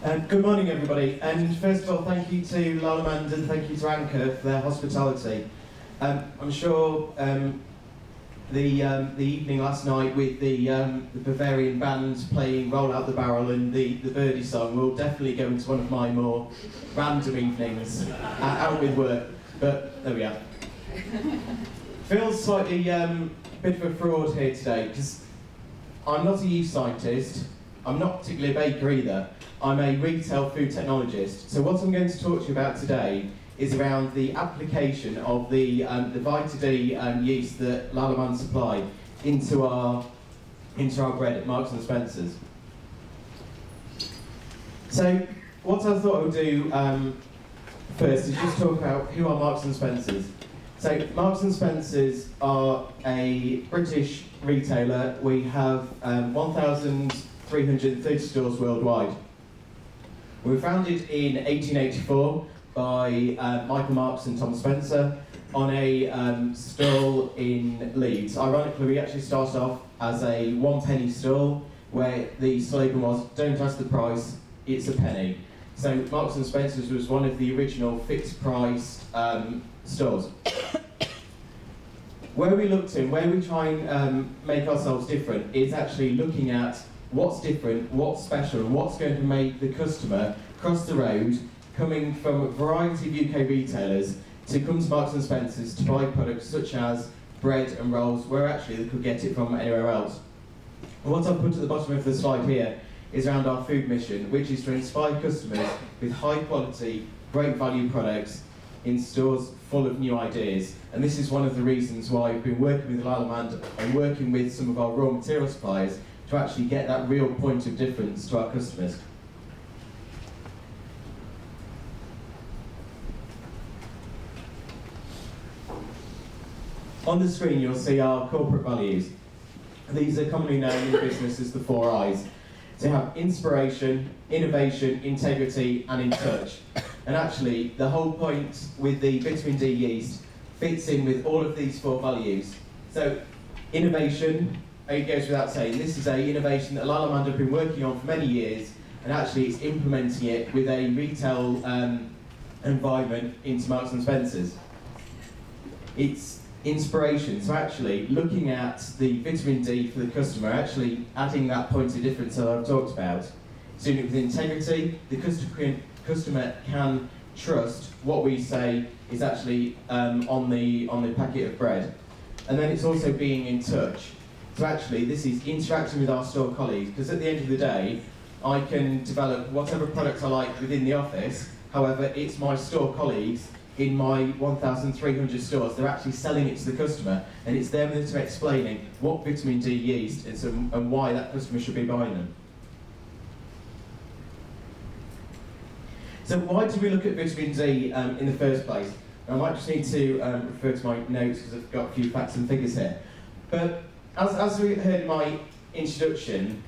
Good morning, everybody. And first of all, thank you to Lalamand and thank you to Anchor for their hospitality. I'm sure the evening last night with the Bavarian band playing Roll Out the Barrel and the Birdie song will definitely go into one of my more random evenings out with work. But there we are. Feels slightly bit of a fraud here today because I'm not a youth scientist. I'm not particularly a baker either. I'm a retail food technologist. So what I'm going to talk to you about today is around the application of the Vita D yeast that Lalamand supply into our bread at Marks and Spencer's. So what I thought I would do first is just talk about who are Marks and Spencer's. So Marks and Spencer's are a British retailer. We have 1,330 stores worldwide. We were founded in 1884 by Michael Marks and Tom Spencer on a stall in Leeds. Ironically, we actually started off as a 1-penny stall where the slogan was, "Don't ask the price, it's a penny." So Marks and Spencer's was one of the original fixed-priced stores. Where we looked in, where we try and make ourselves different, is actually looking at what's different, what's special, and what's going to make the customer cross the road, coming from a variety of UK retailers, to come to Marks and Spencer's to buy products such as bread and rolls, where actually they could get it from anywhere else. And what I've put at the bottom of the slide here is around our food mission, which is to inspire customers with high quality, great value products in stores full of new ideas. And this is one of the reasons why we've been working with Lalamand and working with some of our raw material suppliers to actually get that real point of difference to our customers. On the screen you'll see our corporate values. These are commonly known in business as the 4 I's. So you have inspiration, innovation, integrity and in touch. And actually the whole point with the vitamin D yeast fits in with all of these 4 values. So innovation, it goes without saying, this is an innovation that Lalamand have been working on for many years, and actually it's implementing it with a retail environment into Marks and Spencer's. It's inspiration, so actually looking at the vitamin D for the customer, actually adding that point of difference that I've talked about. Doing it with integrity, the customer can trust what we say is actually on the packet of bread. And then it's also being in touch. So actually this is interacting with our store colleagues, because at the end of the day, I can develop whatever products I like within the office, however it's my store colleagues in my 1,300 stores, they're actually selling it to the customer, and it's them that are explaining what vitamin D yeast is and why that customer should be buying them. So why did we look at vitamin D in the first place? I might just need to refer to my notes because I've got a few facts and figures here. But as we heard in my introduction,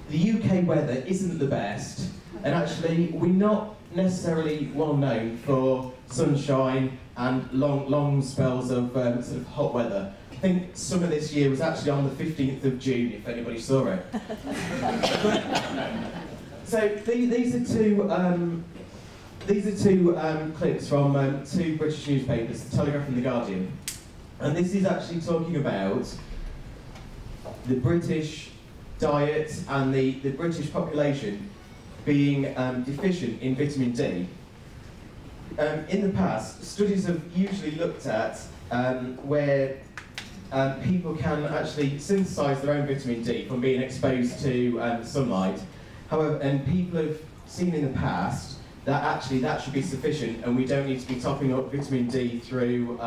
the UK weather isn't the best, and actually we're not necessarily well known for sunshine and long spells of sort of hot weather. I think summer this year was actually on the 15th of June, if anybody saw it. So these are two clips from 2 British newspapers, The Telegraph and The Guardian. And this is actually talking about the British diet and the British population being deficient in vitamin D. In the past, studies have usually looked at where people can actually synthesize their own vitamin D from being exposed to sunlight. However, and people have seen in the past that actually that should be sufficient, and we don't need to be topping up vitamin D through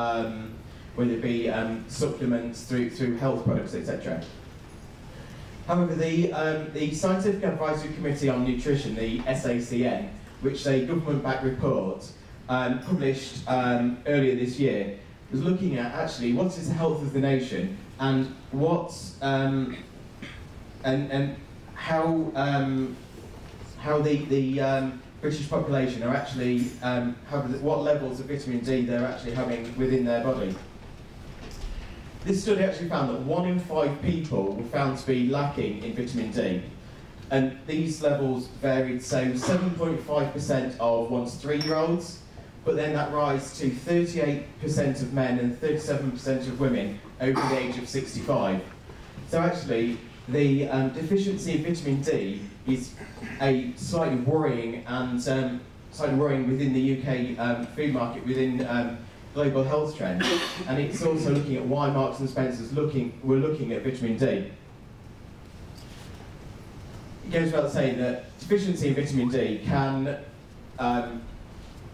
whether it be supplements, through health products, etc. However, the Scientific Advisory Committee on Nutrition, the SACN, which is a government-backed report published earlier this year, was looking at actually what is the health of the nation and what's and how the British population are actually what levels of vitamin D they're actually having within their body. This study actually found that 1 in 5 people were found to be lacking in vitamin D. And these levels varied, so 7.5% of 1 to 3-year-olds, but then that rise to 38% of men and 37% of women over the age of 65. So actually, the deficiency of vitamin D is a slightly worrying within the UK food market, within global health trends, and it's also looking at why Marks and Spencer's were looking at vitamin D. It goes without saying that deficiency in vitamin D can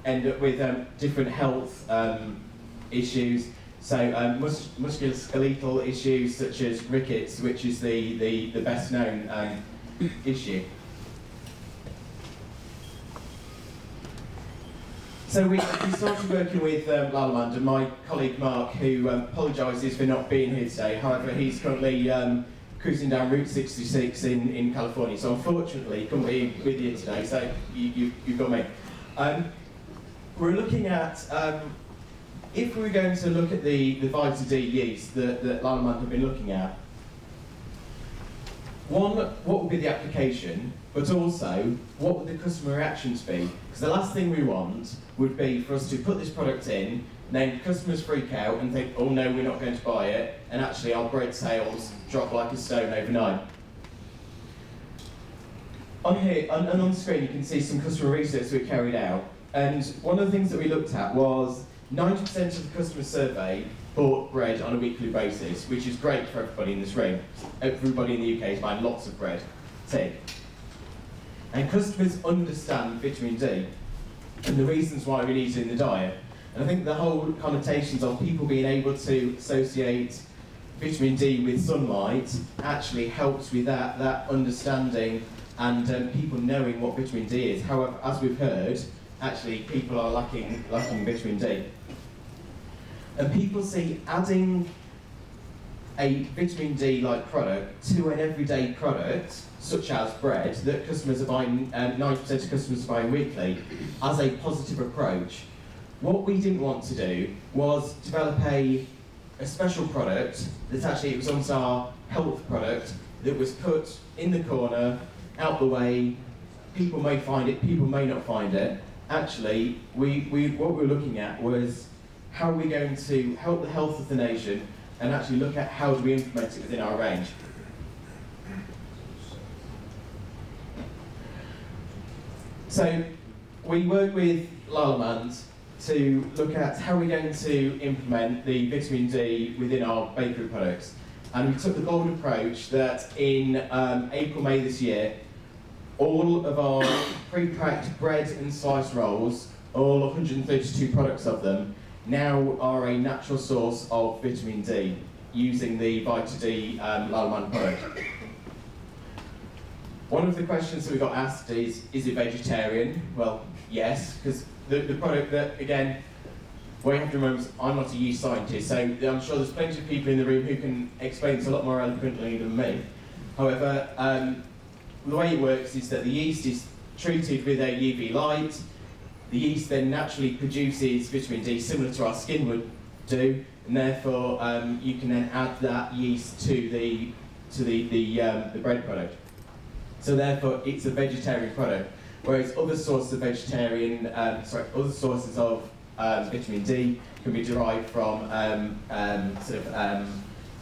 end up with different health issues. So musculoskeletal issues such as rickets, which is the best known issue. So we started working with Lallemand, and my colleague Mark, who apologises for not being here today. However, he's currently cruising down Route 66 in California, so unfortunately he couldn't be with you today, so you've got me. We're looking at, if we were going to look at the Vita D yeast that Lallemand have been looking at, one, what would be the application, but also, what would the customer reactions be? Because the last thing we want would be for us to put this product in, then customers freak out and think, oh no, we're not going to buy it, and actually our bread sales drop like a stone overnight. On here, and on the screen, you can see some customer research we carried out, and one of the things that we looked at was 90% of the customer survey bought bread on a weekly basis, which is great for everybody in this room. Everybody in the UK is buying lots of bread. Tick. And customers understand vitamin D and the reasons why we need it in the diet. And I think the whole connotations of people being able to associate vitamin D with sunlight actually helps with that understanding and people knowing what vitamin D is. However, as we've heard, actually people are lacking vitamin D. And people see adding a vitamin D-like product to an everyday product, such as bread, that customers are buying, 90% of customers are buying weekly, as a positive approach. What we didn't want to do was develop a special product that actually, it was almost our health product, that was put in the corner, out the way. People may find it, people may not find it. Actually, what we were looking at was how are we going to help the health of the nation and actually look at how do we implement it within our range. So we worked with Lallemand to look at how we're going to implement the vitamin D within our bakery products. And we took the bold approach that in April, May this year, all of our pre-packed bread and slice rolls, all 132 products of them, now are a natural source of vitamin D using the Vita D Lallemand product. One of the questions that we got asked is it vegetarian? Well, yes, because the product that, again, what you have to remember is I'm not a yeast scientist, so I'm sure there's plenty of people in the room who can explain this a lot more eloquently than me. However, the way it works is that the yeast is treated with a UV light. The yeast then naturally produces vitamin D similar to our skin would do, and therefore you can then add that yeast to the bread product. So therefore, it's a vegetarian product. Whereas other sources of other sources of vitamin D can be derived from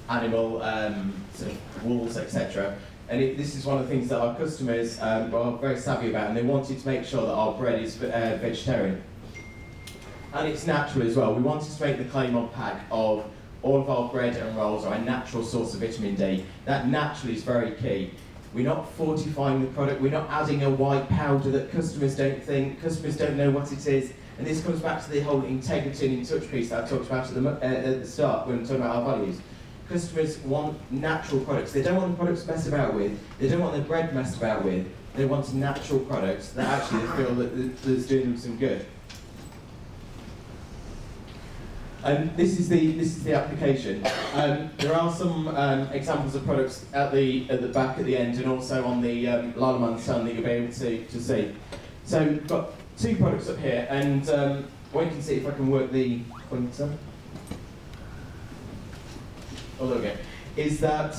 animal wools, etc. And this is one of the things that our customers are very savvy about, and they wanted to make sure that our bread is vegetarian. And it's natural as well. We wanted to make the claim on pack of all of our bread and rolls are a natural source of vitamin D. That naturally is very key. We're not fortifying the product, we're not adding a white powder that customers don't know what it is. And this comes back to the whole integrity and in touch piece that I talked about at the start when we talking about our values. Customers want natural products. They don't want the products messed about with. They don't want their bread messed about with. They want natural products that actually they feel that's doing them some good. And this is the application. There are some examples of products at the back at the end, and also on the Lallemand stand that you'll be able to see. So we've got two products up here, and what you can see, if I can work the pointer. Oh, there we go. Is that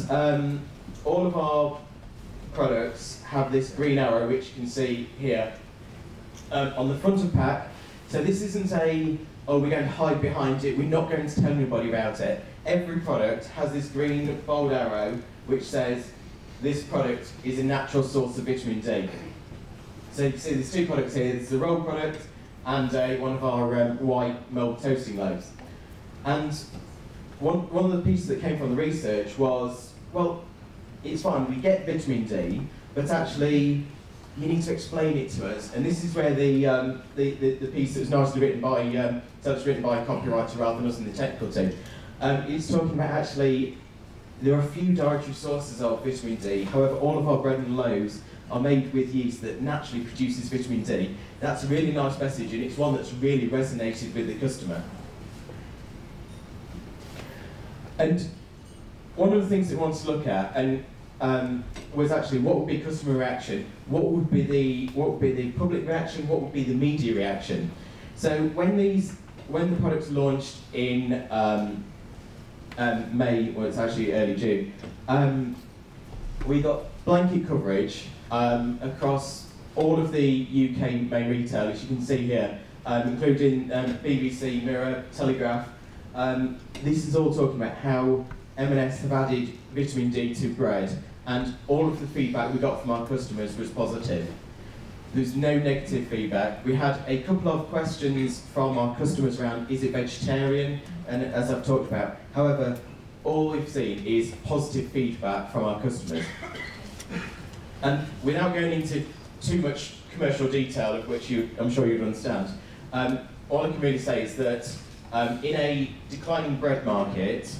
all of our products have this green arrow, which you can see here on the front of pack. So this isn't a, oh, we're going to hide behind it, we're not going to tell anybody about it. Every product has this green bold arrow which says this product is a natural source of vitamin D. So you can see there's two products here, there's the roll product and one of our white milk toasting loaves. And one of the pieces that came from the research was, well, it's fine, we get vitamin D, but actually you need to explain it to us. And this is where the piece that was nicely written by, so it's written by a copywriter rather than us in the technical team, it's talking about actually, there are a few dietary sources of vitamin D, however all of our bread and loaves are made with yeast that naturally produces vitamin D. That's a really nice message and it's one that's really resonated with the customer. And one of the things that we wanted to look at was actually what would be customer reaction, what would be the public reaction, what would be the media reaction. So when the products launched in May, well it's actually early June, we got blanket coverage across all of the UK main retailers, you can see here, including BBC, Mirror, Telegraph. This is all talking about how M&S have added vitamin D to bread, and all of the feedback we got from our customers was positive. There's no negative feedback. We had a couple of questions from our customers around, is it vegetarian? And as I've talked about, however, all we've seen is positive feedback from our customers. And without going into too much commercial detail, of which I'm sure you'd understand, all I can really say is that in a declining bread market,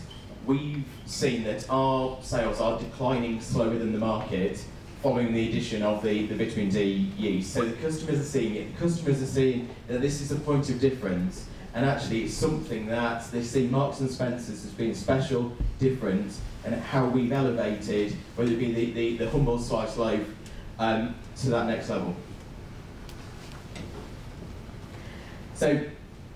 we've seen that our sales are declining slower than the market following the addition of the vitamin D yeast. So the customers are seeing it, the customers are seeing that this is a point of difference, and actually it's something that they see Marks and Spencer's as being special, different, and how we've elevated, whether it be the humble sliced loaf, to that next level. So,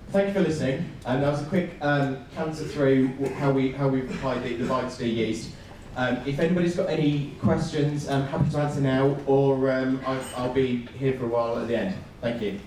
thank you for listening. That was a quick canter through how we've applied the Vita D yeast. If anybody's got any questions, I'm happy to answer now, or I'll be here for a while at the end. Thank you.